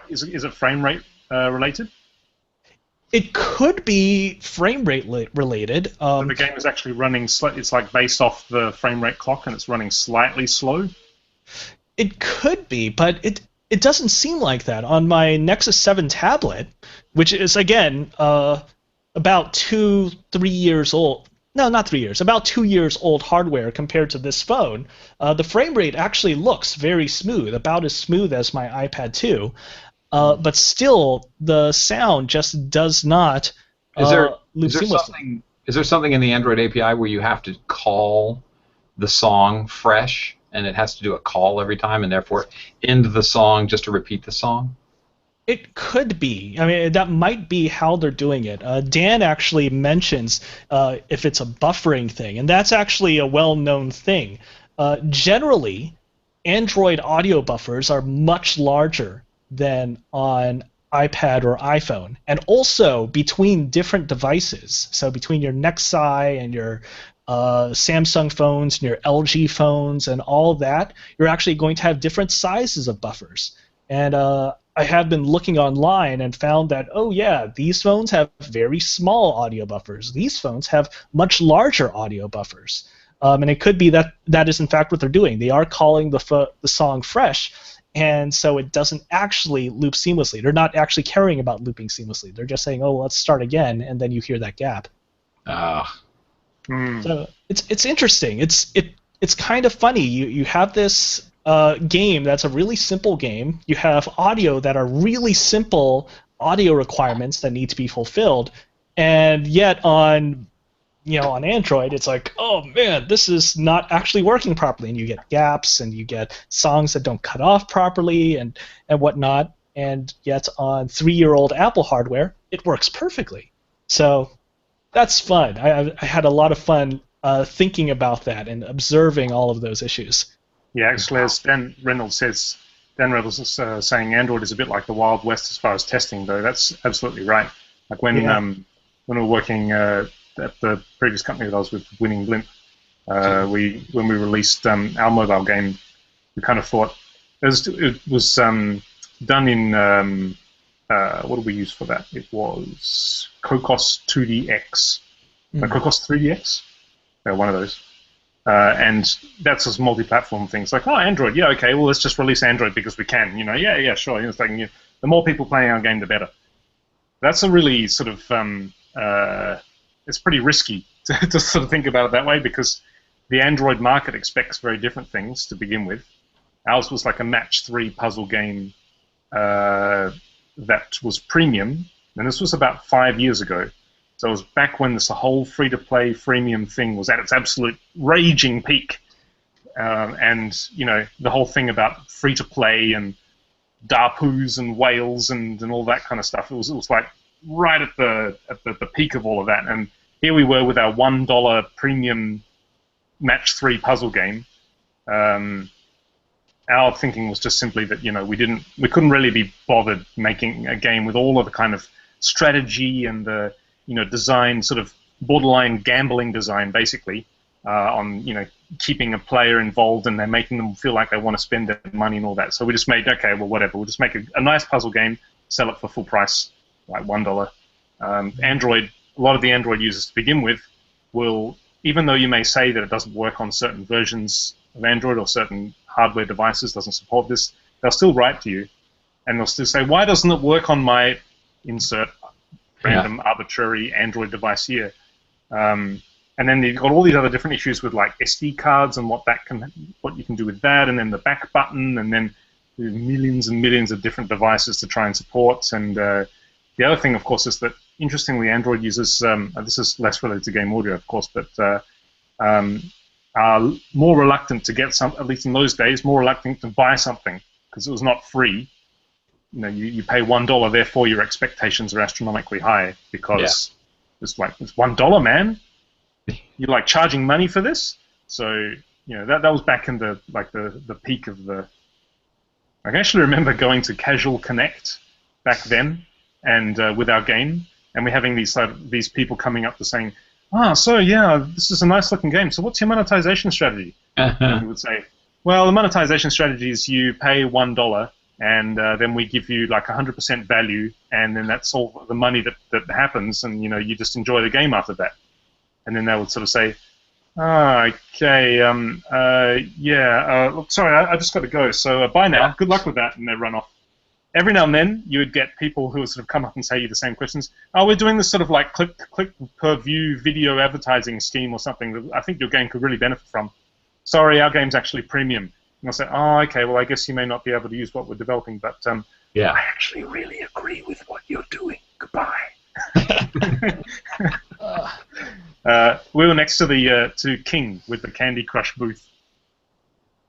is it frame rate related? It could be frame rate related. So the game is actually running, it's like based off the frame rate clock and it's running slightly slow? It could be, but it doesn't seem like that. On my Nexus 7 tablet, which is, again, about 2-3 years old. No, not 3 years. About 2 years old hardware compared to this phone. The frame rate actually looks very smooth, about as smooth as my iPad 2. But still, the sound just does not loop seamlessly. Is there something in the Android API where you have to call the song fresh, and it has to do a call every time, and therefore end the song just to repeat the song? It could be. I mean, that might be how they're doing it. Dan actually mentions if it's a buffering thing, and that's actually a well-known thing. Generally, Android audio buffers are much larger than on iPad or iPhone, and also between different devices. So between your Nexi and your Samsung phones and your LG phones and all that, you're actually going to have different sizes of buffers. And I have been looking online and found that, oh yeah, these phones have very small audio buffers. These phones have much larger audio buffers. And it could be that that is in fact what they're doing. They are calling the song fresh, and so it doesn't actually loop seamlessly. They're not actually caring about looping seamlessly. They're just saying, oh, let's start again, and then you hear that gap. So it's interesting. It's kind of funny. You have this game that's a really simple game. You have audio that are really simple audio requirements that need to be fulfilled, and yet on Android, it's like, oh man, this is not actually working properly, and you get gaps, and you get songs that don't cut off properly, and whatnot. And yet on 3-year-old Apple hardware, it works perfectly. So that's fun. I had a lot of fun thinking about that and observing all of those issues. Yeah, actually, as Dan Reynolds is saying, Android is a bit like the Wild West as far as testing, though. That's absolutely right. Like when we were working at the previous company that I was with, Winning Blimp, when we released our mobile game, we kind of thought it was done in what did we use for that? It was Cocos 2DX, Cocos 3DX, one of those. And that's this multi-platform thing. It's like, oh, Android, yeah, okay, well, let's just release Android because we can. Yeah, sure. It's like, the more people playing our game, the better. That's a really sort of, it's pretty risky to sort of think about it that way, because the Android market expects very different things to begin with. Ours was like a match 3 puzzle game that was premium, and this was about 5 years ago. So it was back when this whole free-to-play freemium thing was at its absolute raging peak. And, the whole thing about free-to-play and DARPUs and whales and all that kind of stuff, it was like right at the peak of all of that. And here we were with our $1 premium match 3 puzzle game. Our thinking was just simply that we couldn't really be bothered making a game with all of the kind of strategy and the design, sort of borderline gambling design, basically, on keeping a player involved and then making them feel like they want to spend their money and all that. So we just made, okay, well, whatever, we'll just make a nice puzzle game, sell it for full price, like $1. Android, a lot of the Android users to begin with will, even though you may say that it doesn't work on certain versions of Android or certain hardware devices, doesn't support this, they'll still write to you and they'll still say, why doesn't it work on my insert random arbitrary Android device here? And then you've got all these other different issues with like SD cards and what you can do with that, and then the back button, and then there's millions and millions of different devices to try and support. And the other thing, of course, is that interestingly, Android users, this is less related to game audio, of course, but are more reluctant to get some, at least in those days, more reluctant to buy something because it was not free. You pay $1, therefore your expectations are astronomically high because it's $1, man. You're like charging money for this. So that was back in the peak of the. I can actually remember going to Casual Connect back then, and with our game, and we're having these people coming up to saying, so yeah, this is a nice looking game. So what's your monetization strategy? And we would say, well, the monetization strategy is you pay $1, and then we give you like 100% value, and then that's all the money that happens, and you just enjoy the game after that. And then they would sort of say, okay, look, sorry, I just got to go, so bye now, good luck with that, and they run off. Every now and then, you would get people who would sort of come up and say you the same questions. Oh, we're doing this sort of like click per view video advertising scheme or something that I think your game could really benefit from. Sorry, our game's actually premium. And I'll say, oh, okay, well, I guess you may not be able to use what we're developing, but I actually really agree with what you're doing. Goodbye. We were next to King with the Candy Crush booth.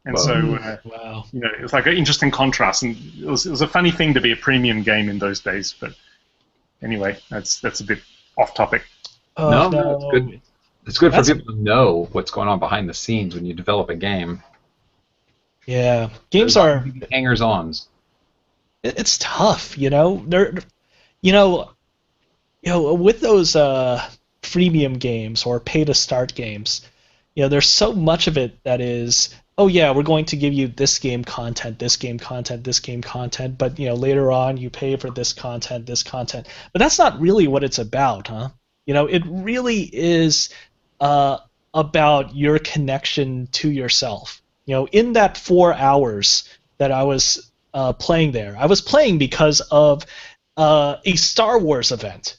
And so, it was like an interesting contrast, and it was a funny thing to be a premium game in those days. But anyway, that's a bit off topic. No, it's good. It's good for people to know what's going on behind the scenes when you develop a game. Yeah, games are hangers-ons. It's tough, They're, with those freemium games or pay-to-start games, there's so much of it that is, oh yeah, we're going to give you this game content, this game content, this game content, but later on you pay for this content. But that's not really what it's about, huh? It really is about your connection to yourself. In that 4 hours that I was playing there, I was playing because of a Star Wars event.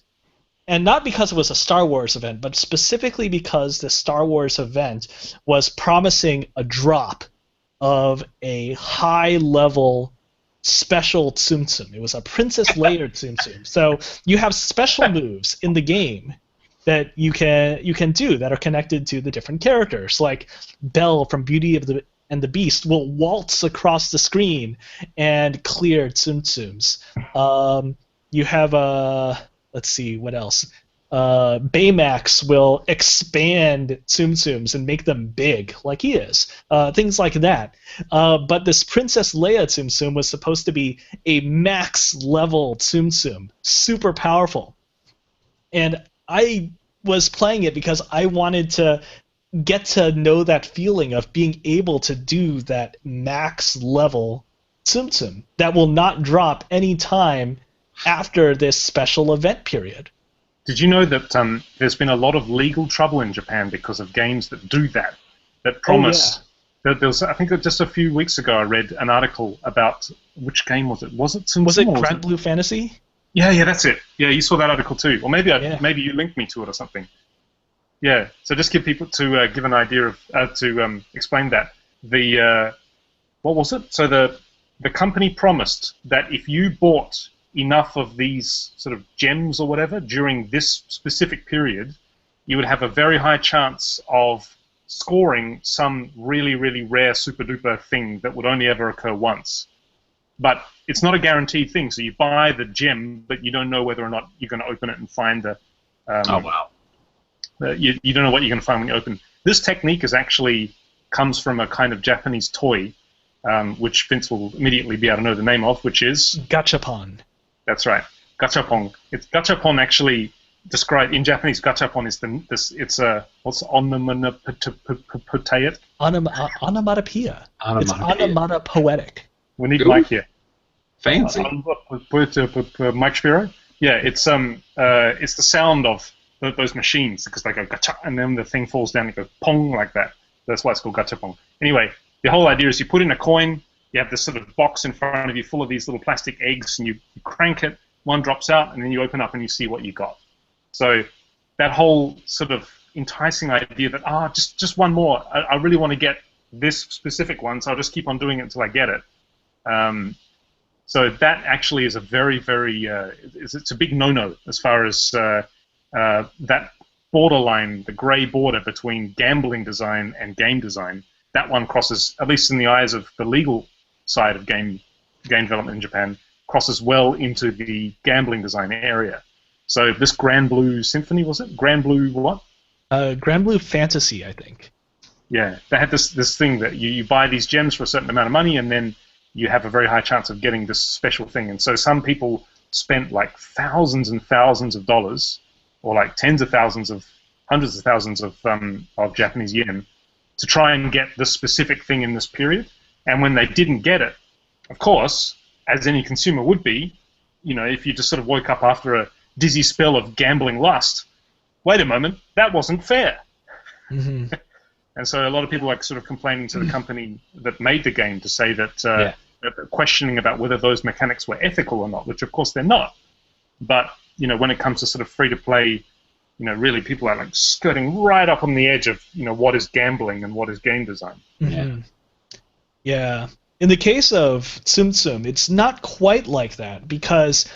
And not because it was a Star Wars event, but specifically because the Star Wars event was promising a drop of a high-level special Tsum Tsum. It was a Princess Leia Tsum Tsum. So you have special moves in the game that you can do that are connected to the different characters. Like Belle from Beauty and the Beast will waltz across the screen and clear Tsum Tsums. You have let's see, what else? Baymax will expand Tsum Tsums and make them big, like he is. Things like that. But this Princess Leia Tsum Tsum was supposed to be a max-level Tsum Tsum, super powerful. And I was playing it because I wanted to get to know that feeling of being able to do that max-level Tsum Tsum that will not drop any time after this special event period. Did you know that there's been a lot of legal trouble in Japan because of games that do that promise? There was, I think just a few weeks ago I read an article about, which game was it? Was it Tsum Tsum? Was it Grand Blue Fantasy? Yeah, that's it. Yeah, you saw that article too. Or maybe maybe you linked me to it or something. Yeah, so just give people to give an idea of, to explain that. What was it? So the company promised that if you bought enough of these sort of gems or whatever during this specific period, you would have a very high chance of scoring some really, really rare super duper thing that would only ever occur once. But it's not a guaranteed thing. So you buy the gem, but you don't know whether or not you're going to open it and find the. Oh wow. You don't know what you're going to find when you open. This technique comes from a kind of Japanese toy, which Vince will immediately be able to know the name of, which is Gachapon. That's right, gachapon. Gachapon actually described in Japanese. Gachapon is it's a what's onomatopoeia? Onomatopoeia. It's onomatopoetic. We need Mike here. Fancy. Mike Shapiro. Yeah, it's the sound of those machines because they go gacha and then the thing falls down and goes pong like that. That's why it's called gachapon. Anyway, the whole idea is you put in a coin, you have this sort of box in front of you full of these little plastic eggs, and you crank it, one drops out, and then you open up and you see what you got. So that whole sort of enticing idea that just one more, I really want to get this specific one, so I'll just keep on doing it until I get it. So that actually is a very, very it's a big no-no as far as that borderline, the gray border between gambling design and game design. That one crosses, at least in the eyes of the legal side of game development in Japan, crosses well into the gambling design area. So this Grand Blue Symphony, was it? Grand Blue what? Grand Blue Fantasy, I think. Yeah, they had this thing that you buy these gems for a certain amount of money, and then you have a very high chance of getting this special thing. And so some people spent like thousands and thousands of dollars, or like tens of thousands of, hundreds of thousands of Japanese yen, to try and get this specific thing in this period. And when they didn't get it, of course, as any consumer would be, if you just sort of woke up after a dizzy spell of gambling lust, wait a moment, that wasn't fair. Mm-hmm. And so a lot of people are sort of complaining to the company that made the game to say that, that questioning about whether those mechanics were ethical or not, which of course they're not. But when it comes to sort of free-to-play, really people are like skirting right up on the edge of what is gambling and what is game design. Mm-hmm. Yeah. In the case of Tsum Tsum, it's not quite like that because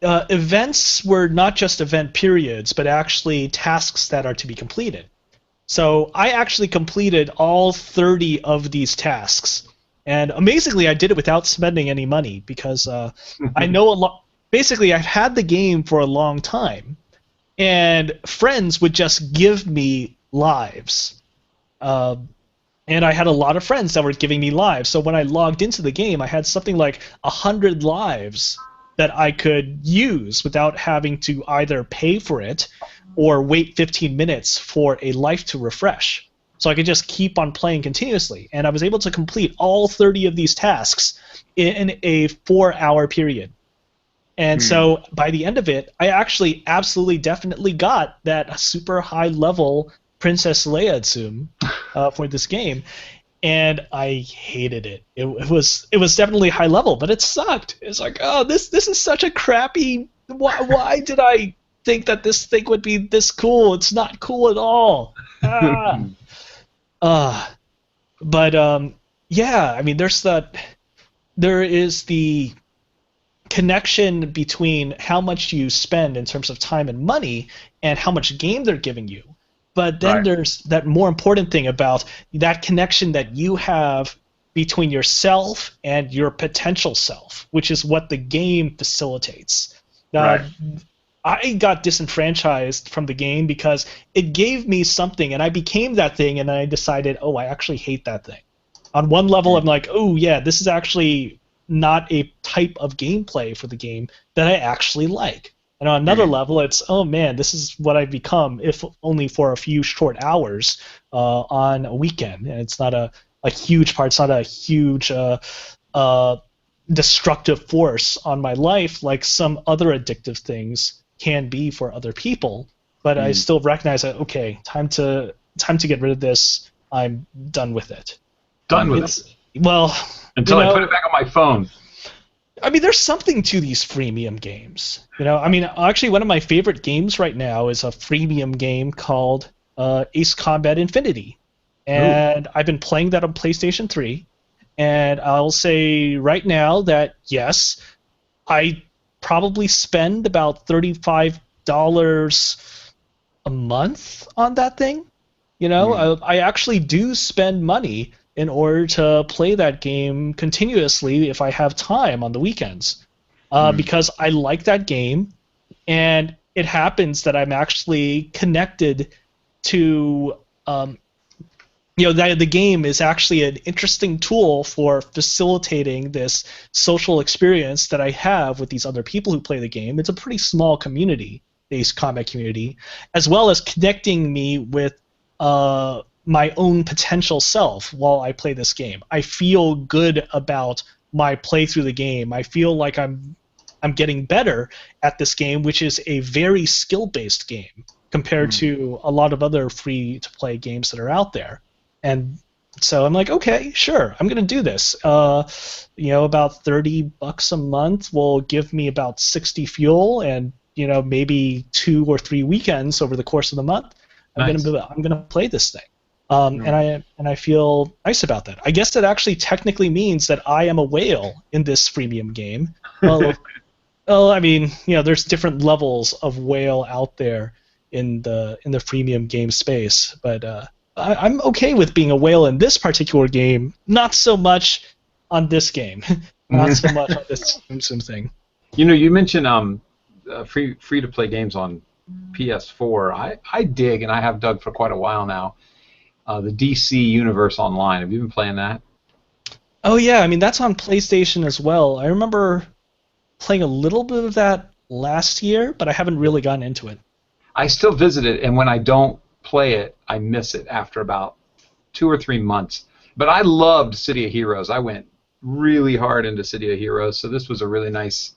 events were not just event periods, but actually tasks that are to be completed. So I actually completed all 30 of these tasks, and amazingly, I did it without spending any money because I know a lot. Basically, I've had the game for a long time, and friends would just give me lives. And I had a lot of friends that were giving me lives. So when I logged into the game, I had something like 100 lives that I could use without having to either pay for it or wait 15 minutes for a life to refresh. So I could just keep on playing continuously. And I was able to complete all 30 of these tasks in a 4-hour period. And so by the end of it, I actually absolutely definitely got that super high level Princess Leia Tsum for this game, and I hated it. It was definitely high level, but it sucked. It's like, oh, this is such a crappy. Why did I think that this thing would be this cool? It's not cool at all. But yeah, I mean, there is the connection between how much you spend in terms of time and money and how much game they're giving you. But then there's that more important thing about that connection that you have between yourself and your potential self, which is what the game facilitates. I got disenfranchised from the game because it gave me something, and I became that thing, and I decided, oh, I actually hate that thing. On one level, I'm like, oh, yeah, this is actually not a type of gameplay for the game that I actually like. And on another level, it's, oh man, this is what I've become, if only for a few short hours on a weekend. And it's not a huge part, it's not a huge destructive force on my life like some other addictive things can be for other people. But I still recognize that, okay, time to get rid of this. I'm done with it. Done with it? Well, until I put it back on my phone. I mean, there's something to these freemium games. I mean, actually, one of my favorite games right now is a freemium game called Ace Combat Infinity. And I've been playing that on PlayStation 3. And I'll say right now that, yes, I probably spend about $35 a month on that thing. I actually do spend money in order to play that game continuously if I have time on the weekends. Because I like that game, and it happens that I'm actually connected to the game is actually an interesting tool for facilitating this social experience that I have with these other people who play the game. It's a pretty small community-based combat community, as well as connecting me with my own potential self while I play this game. I feel good about my play through the game. I feel like I'm getting better at this game, which is a very skill-based game compared to a lot of other free-to-play games that are out there. And so I'm like, okay, sure, I'm going to do this. About $30 a month will give me about 60 fuel, and maybe 2 or 3 weekends over the course of the month. Nice. I'm going to play this thing, and I feel nice about that. I guess that actually technically means that I am a whale in this freemium game. Well, there's different levels of whale out there in the freemium game space, but I'm okay with being a whale in this particular game. Not so much on this game. Not so much on this Tsum Tsum thing. You mentioned free to play games on PS4. I dig, and I have dug for quite a while now. The DC Universe Online. Have you been playing that? Oh yeah, that's on PlayStation as well. I remember playing a little bit of that last year, but I haven't really gotten into it. I still visit it, and when I don't play it, I miss it after about 2 or 3 months. But I loved City of Heroes. I went really hard into City of Heroes, so this was a really nice.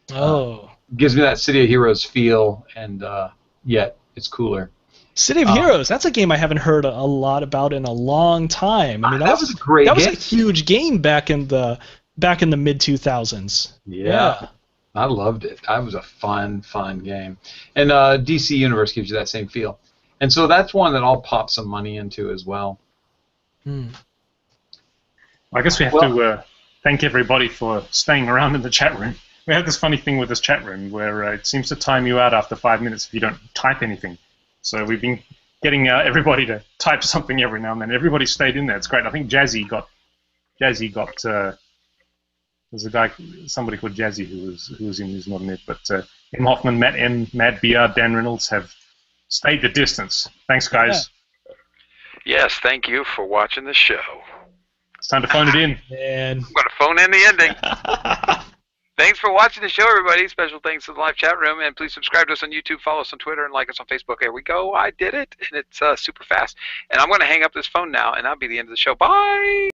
Gives me that City of Heroes feel, and yet it's cooler. City of Heroes. That's a game I haven't heard a lot about in a long time. That was a great game. That was a huge game back in the mid 2000s. Yeah. I loved it. That was a fun game. And DC Universe gives you that same feel. And so that's one that I'll pop some money into as well. I guess we have to thank everybody for staying around in the chat room. We have this funny thing with this chat room where it seems to time you out after 5 minutes if you don't type anything. So we've been getting everybody to type something every now and then. Everybody stayed in there. It's great. I think Jazzy got. There's a guy, somebody called Jazzy who was in. Who's not in it, but M. Hoffman, Matt M, Mad BR, Dan Reynolds have stayed the distance. Thanks, guys. Yes, thank you for watching the show. It's time to phone it in. And I'm going to phone in the ending. Thanks for watching the show, everybody. Special thanks to the live chat room. And please subscribe to us on YouTube, follow us on Twitter, and like us on Facebook. There we go. I did it, and it's super fast. And I'm going to hang up this phone now, and that'll be the end of the show. Bye!